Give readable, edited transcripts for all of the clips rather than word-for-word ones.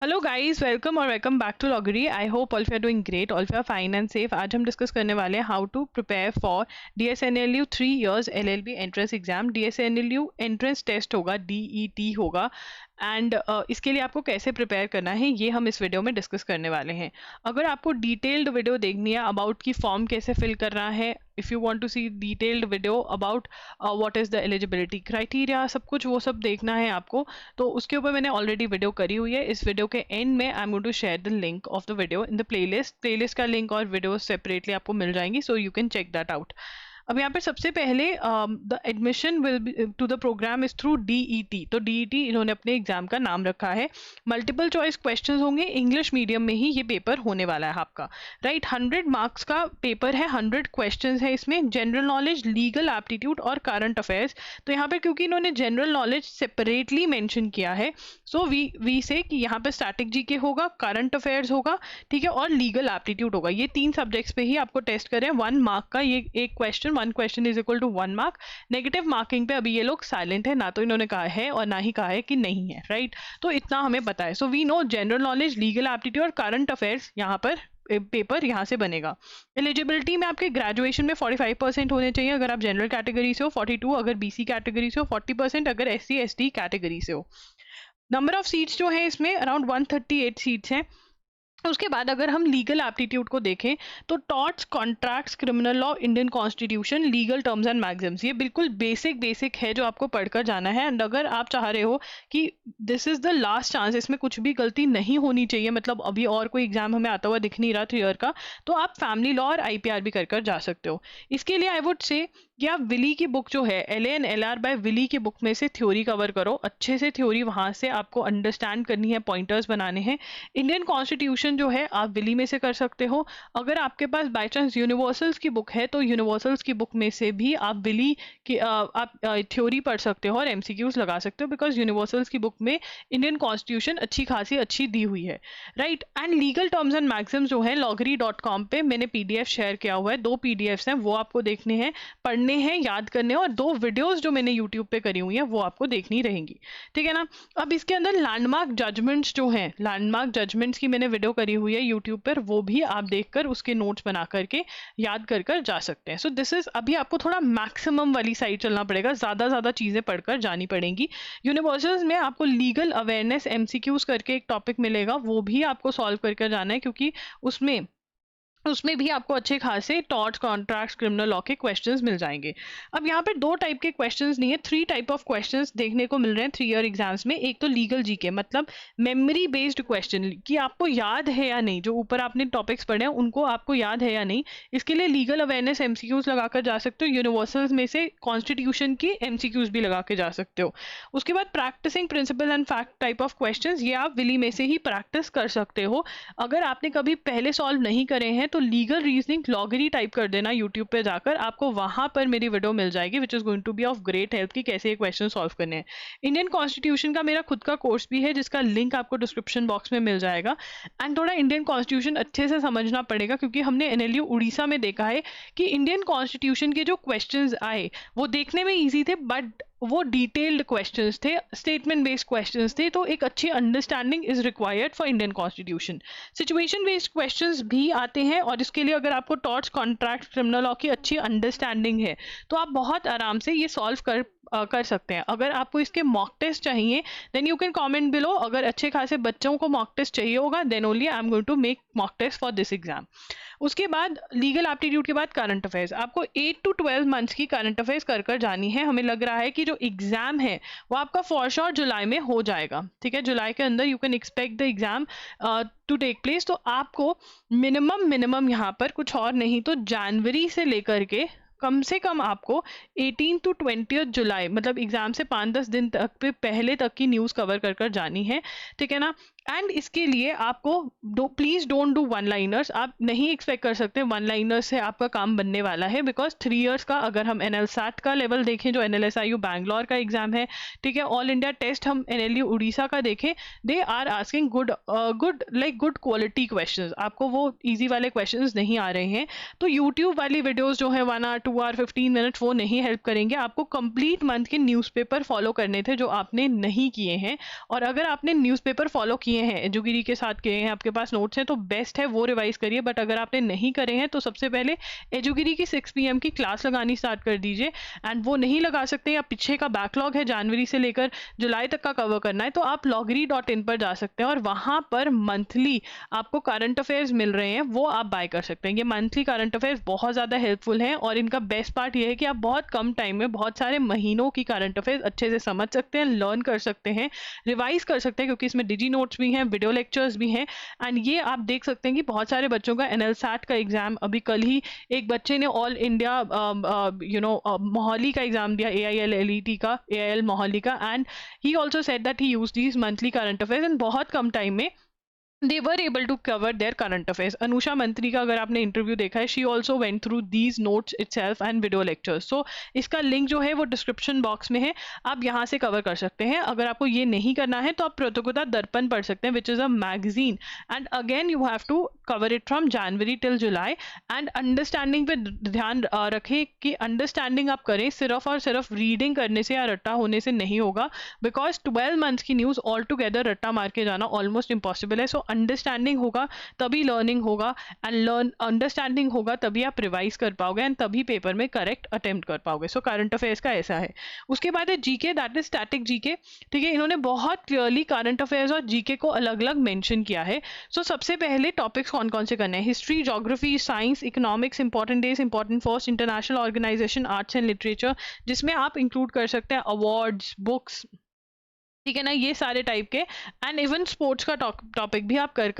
Hello guys, welcome और welcome back to लॉगरी। I hope all you are doing great, all you are fine and safe. आज हम discuss करने वाले हैं how to prepare for DSNLU 3 years LLB entrance exam. DSNLU entrance test होगा, DET होगा and इसके लिए आपको कैसे प्रिपेयर करना है ये हम इस वीडियो में डिस्कस करने वाले हैं। अगर आपको डिटेल्ड वीडियो देखनी है अबाउट की फॉर्म कैसे फिल करना है, if you want to see detailed video about what is the eligibility criteria, सब कुछ वो सब देखना है आपको, तो उसके ऊपर मैंने ऑलरेडी वीडियो करी हुई है। इस वीडियो के एंड में I am going to share the link of the video in the playlist का लिंक और वीडियो सेपरेटली आपको मिल जाएंगी, so you can check that out. अब यहाँ पे सबसे पहले the admission will to the program is through DET। तो DET इन्होंने अपने एग्जाम का नाम रखा है। मल्टीपल चॉइस क्वेश्चंस होंगे, इंग्लिश मीडियम में ही ये पेपर होने वाला है आपका, राइट। 100 मार्क्स का पेपर है, 100 क्वेश्चंस है इसमें, जनरल नॉलेज, लीगल एप्टीट्यूड और करंट अफेयर्स। तो यहाँ पे क्योंकि इन्होंने जनरल नॉलेज सेपरेटली मेंशन किया है, सो वी से कि यहाँ पे स्टैटिक जीके होगा, करंट अफेयर्स होगा, ठीक है, और लीगल एप्टीट्यूड होगा। ये 3 सब्जेक्ट्स पे ही आपको टेस्ट करें। 1 मार्क का ये एक question, 1 question is equal to 1 mark. Negative marking पे अभी ये लोग साइलेंट है, ना तो इन्होंने कहा है और ना ही कहा है कि नहीं है, राइट। तो इतना हमें पता है। So we know general knowledge, legal aptitude और करंट अफेयर्स यहाँ पर पेपर यहाँ से बनेगा। एलिजिबिलिटी में आपके ग्रेजुएशन में 45% होने चाहिए अगर आप जनरल कैटेगरी से हो, 42 अगर BC कैटेगरी से हो, 40% अगर SC ST कैटेगरी से हो। नंबर ऑफ सीट्स जो है इसमें अराउंड 138 सीट्स हैं। उसके बाद अगर हम लीगल एप्टीट्यूड को देखें तो torts, contracts, criminal law, Indian constitution, legal terms and Maxim's, ये बिल्कुल बेसिक है जो आपको पढ़कर जाना है। एंड अगर आप चाह रहे हो कि this is the last chance, इसमें कुछ भी गलती नहीं होनी चाहिए, मतलब अभी और कोई एग्जाम हमें आता हुआ दिख नहीं रहा 3 ईयर का, तो आप फैमिली लॉ और IPR भी कर जा सकते हो। इसके लिए आई वुड से कि आप विली की बुक जो है, LA and LR by Wiley की बुक में से थ्योरी कवर करो अच्छे से। थ्योरी वहां से आपको अंडरस्टैंड करनी है, पॉइंटर्स बनाने हैं। इंडियन कॉन्स्टिट्यूशन जो है आप विली में से कर सकते हो। अगर आपके पास बाय चांस यूनिवर्सल्स की बुक है तो यूनिवर्सल्स की बुक में से भी आप विली की आप थ्योरी पढ़ सकते हो और MCQs लगा सकते हो, बिकॉज यूनिवर्सल्स की बुक में इंडियन कॉन्स्टिट्यूशन अच्छी दी हुई है, right. And legal terms and Maxim's जो है loggery.com पे मैंने PDF शेयर किया हुआ है, 2 PDFs हैं, वो आपको देखने हैं, पढ़ने हैं, याद करने हैं, और 2 वीडियोस जो मैंने YouTube पे करी हुई हैं वो आपको देखनी रहेंगी, ठीक है ना। अब इसके अंदर लैंडमार्क जजमेंट्स जो हैं, लैंडमार्क जजमेंट्स की मैंने वीडियो करी हुई है YouTube पर, वो भी आप देखकर उसके नोट्स बना करके याद कर जा सकते हैं। सो दिस इज, अभी आपको थोड़ा मैक्सिमम वाली साइड चलना पड़ेगा, ज़्यादा चीज़ें पढ़कर जानी पड़ेंगी। यूनिवर्सल्स में आपको लीगल अवेयरनेस MCQs करके एक टॉपिक मिलेगा, वो भी आपको सॉल्व करके जाना है, क्योंकि उसमें भी आपको अच्छे खासे टॉर्ट्स, कॉन्ट्रैक्ट्स, क्रिमिनल लॉ के क्वेश्चंस मिल जाएंगे। अब यहाँ पे 2 टाइप के क्वेश्चंस नहीं है, 3 टाइप ऑफ क्वेश्चंस देखने को मिल रहे हैं 3 ईयर एग्जाम्स में। एक तो लीगल जीके, मतलब मेमोरी बेस्ड क्वेश्चन कि आपको याद है या नहीं, जो ऊपर आपने टॉपिक्स पढ़े हैं उनको आपको याद है या नहीं, इसके लिए लीगल अवेयरनेस MCQs लगाकर जा सकते हो। यूनिवर्सल्स में से कॉन्स्टिट्यूशन की MCQs भी लगा के जा सकते हो। उसके बाद practicing principle and fact type of question, ये आप विली में से ही प्रैक्टिस कर सकते हो। अगर आपने कभी पहले सॉल्व नहीं करे हैं तो लीगल रीजनिंग लॉगरी टाइप कर देना यूट्यूब पे जाकर, आपको वहां पर मेरी वीडियो मिल जाएगी which is going to be of great help कि कैसे ये क्वेश्चन सॉल्व करने हैं। इंडियन कॉन्स्टिट्यूशन का मेरा खुद का कोर्स भी है जिसका लिंक आपको डिस्क्रिप्शन बॉक्स में मिल जाएगा। एंड थोड़ा इंडियन कॉन्स्टिट्यूशन अच्छे से समझना पड़ेगा, क्योंकि हमने NLU उड़ीसा में देखा है कि इंडियन कॉन्स्टिट्यूशन के जो क्वेश्चन आए वो देखने में ईजी थे, बट वो डिटेल्ड क्वेश्चंस थे, स्टेटमेंट बेस्ड क्वेश्चंस थे, तो एक अच्छी understanding is required for Indian constitution. Situation based questions भी आते हैं, और इसके लिए अगर आपको टॉर्ट्स, कॉन्ट्रैक्ट, क्रिमिनल लॉ की अच्छी अंडरस्टैंडिंग है तो आप बहुत आराम से ये सॉल्व कर सकते हैं। अगर आपको इसके मॉक टेस्ट चाहिए then you can comment below. अगर अच्छे खासे बच्चों को मॉक टेस्ट चाहिए होगा then only I am going to make mock test for this exam. उसके बाद लीगल एप्टीट्यूड के बाद करंट अफेयर्स, आपको 8 to 12 मंथ्स की करंट अफेयर्स कर जानी है। हमें लग रहा है कि जो एग्जाम है वो आपका फॉर श्योर जुलाई में हो जाएगा, ठीक है। जुलाई के अंदर you can expect the exam to take place. तो आपको मिनिमम यहाँ पर कुछ और नहीं तो जनवरी से लेकर के कम से कम आपको 18 to 20 जुलाई, मतलब एग्जाम से 5-10 दिन तक पे पहले तक की न्यूज़ कवर कर जानी है, ठीक है ना। एंड इसके लिए आपको please don't do one liners. आप नहीं एक्सपेक्ट कर सकते वन लाइनर्स से आपका काम बनने वाला है, बिकॉज 3 इयर्स का अगर हम NLSAT का लेवल देखें जो NLSIU बैंगलोर का एग्जाम है, ठीक है, ऑल इंडिया टेस्ट हम NLU उड़ीसा का देखें, they are asking good quality questions, आपको वो इजी वाले क्वेश्चंस नहीं आ रहे हैं। तो यूट्यूब वाली वीडियोस जो है 1 hour 2 आवर 15 मिनट्स वो नहीं हेल्प करेंगे, आपको कंप्लीट मंथ के न्यूज़पेपर फॉलो करने थे जो आपने नहीं किए हैं। और अगर आपने न्यूज़पेपर फॉलो किए हैं, एजुगिरी के साथ किए हैं, आपके पास नोट्स हैं, तो बेस्ट है वो रिवाइज करिए। बट अगर आपने नहीं करे हैं तो सबसे पहले एजुगिरी की 6 PM की क्लास लगानी स्टार्ट कर दीजिए। एंड वो नहीं लगा सकते या पीछे का बैकलॉग है जनवरी से लेकर जुलाई तक का कवर करना है, तो आप loggery.in पर जा सकते हैं और वहाँ पर मंथली आपको करंट अफेयर्स मिल रहे हैं, वो आप बाय कर सकते हैं। ये मंथली करंट अफेयर्स बहुत ज़्यादा हेल्पफुल हैं और इनका बेस्ट पार्ट ये है कि आप बहुत कम टाइम में बहुत सारे महीनों की करंट अफेयर्स अच्छे से समझ सकते हैं, लर्न कर सकते हैं, रिवाइज कर सकते हैं, क्योंकि इसमें डिजी नोट्स भी हैं, वीडियो लेक्चर्स भी हैं। एंड ये आप देख सकते हैं कि बहुत सारे बच्चों का NLSAT का एग्जाम, अभी कल ही एक बच्चे ने ऑल इंडिया मोहाली का एग्जाम दिया, AIL का, AIL मोहाली का। And he also said that he use these monthly current affairs and बहुत कम टाइम में they were able to cover their current affairs. Anusha मंत्री का अगर आपने इंटरव्यू देखा है, she also went through these notes itself and video lectures. So इसका link जो है वो डिस्क्रिप्शन बॉक्स में है, आप यहाँ से कवर कर सकते हैं। अगर आपको ये नहीं करना है तो आप प्रतियोगिता दर्पण पढ़ सकते हैं, which is a magazine. And again you have to cover it from January till July. And understanding पे ध्यान रखें कि अंडरस्टैंडिंग आप करें, सिर्फ और सिर्फ रीडिंग करने से या रट्टा होने से नहीं होगा, बिकॉज 12 मंथ्स की न्यूज़ ऑल टुगेदर रट्टा मार के जाना ऑलमोस्ट इम्पॉसिबल है। सो अंडरस्टैंडिंग होगा तभी लर्निंग होगा, एंड अंडरस्टैंडिंग होगा तभी आप रिवाइज कर पाओगे एंड तभी पेपर में करेक्ट अटेम्प्ट कर पाओगे। सो करंट अफेयर्स का ऐसा है। उसके बाद है GK, that is static GK. ठीक है, इन्होंने बहुत क्लियरली करंट अफेयर्स और जीके को अलग अलग मेंशन किया है। सो सबसे पहले टॉपिक्स कौन कौन से करने हैं? History, geography, science, economics, important days, important first, international organization, arts and literature, जिसमें आप इंक्लूड कर सकते हैं अवार्ड्स, बुक्स, ठीक है ना, ये सारे टाइप के। एंड इवन स्पोर्ट्स का टॉपिक भी आप कर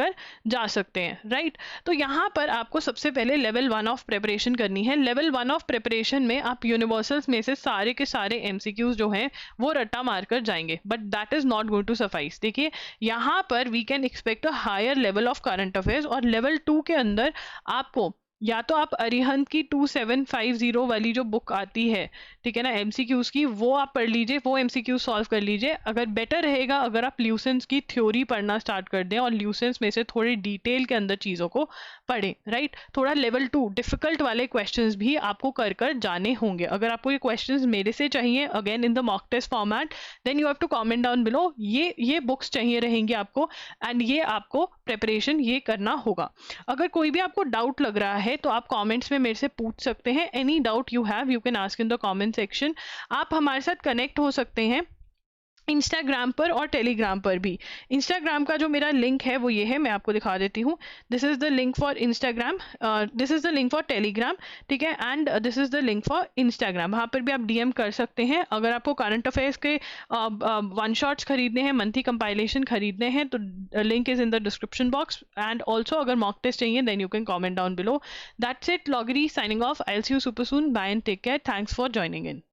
जा सकते हैं, राइट। तो यहाँ पर आपको सबसे पहले लेवल 1 ऑफ प्रिपरेशन करनी है। लेवल 1 ऑफ प्रिपरेशन में आप यूनिवर्सल्स में से सारे के सारे MCQs जो हैं वो रट्टा मार कर जाएंगे, but that is not going to suffice. देखिए यहाँ पर we can expect a higher level of current affairs, और लेवल 2 के अंदर आपको या तो आप अरिहंत की 2750 वाली जो बुक आती है, ठीक है ना, MCQs की, वो आप पढ़ लीजिए, वो MCQ सॉल्व कर लीजिए। अगर बेटर रहेगा अगर आप ल्यूसेंस की थ्योरी पढ़ना स्टार्ट कर दें और ल्यूसेंस में से थोड़ी डिटेल के अंदर चीज़ों को पढ़ें, राइट। थोड़ा लेवल 2 डिफिकल्ट वाले क्वेश्चंस भी आपको कर जाने होंगे। अगर आपको ये क्वेश्चंस मेरे से चाहिए again in the mock test format, then you have to comment down below, ये बुक्स चाहिए रहेंगी आपको, एंड ये आपको प्रिपरेशन ये करना होगा। अगर कोई भी आपको डाउट लग रहा है तो आप कमेंट्स में मेरे से पूछ सकते हैं। Any doubt you have you can ask in the comment section. आप हमारे साथ कनेक्ट हो सकते हैं इंस्टाग्राम पर और टेलीग्राम पर भी। इंस्टाग्राम का जो मेरा लिंक है वो ये है, मैं आपको दिखा देती हूँ। This is the link for Instagram, this is the link for Telegram, ठीक है, and this is the link for Instagram. वहाँ पर भी आप DM कर सकते हैं। अगर आपको करंट अफेयर्स के वन शॉट्स खरीदने हैं, मंथली कंपाइलेशन खरीदने हैं, तो link is in the description box. And also अगर मॉक टेस्ट चाहिए then you can comment down below. That's it, लॉगरी signing off. I will see you super soon, bye and take care, thanks for joining in.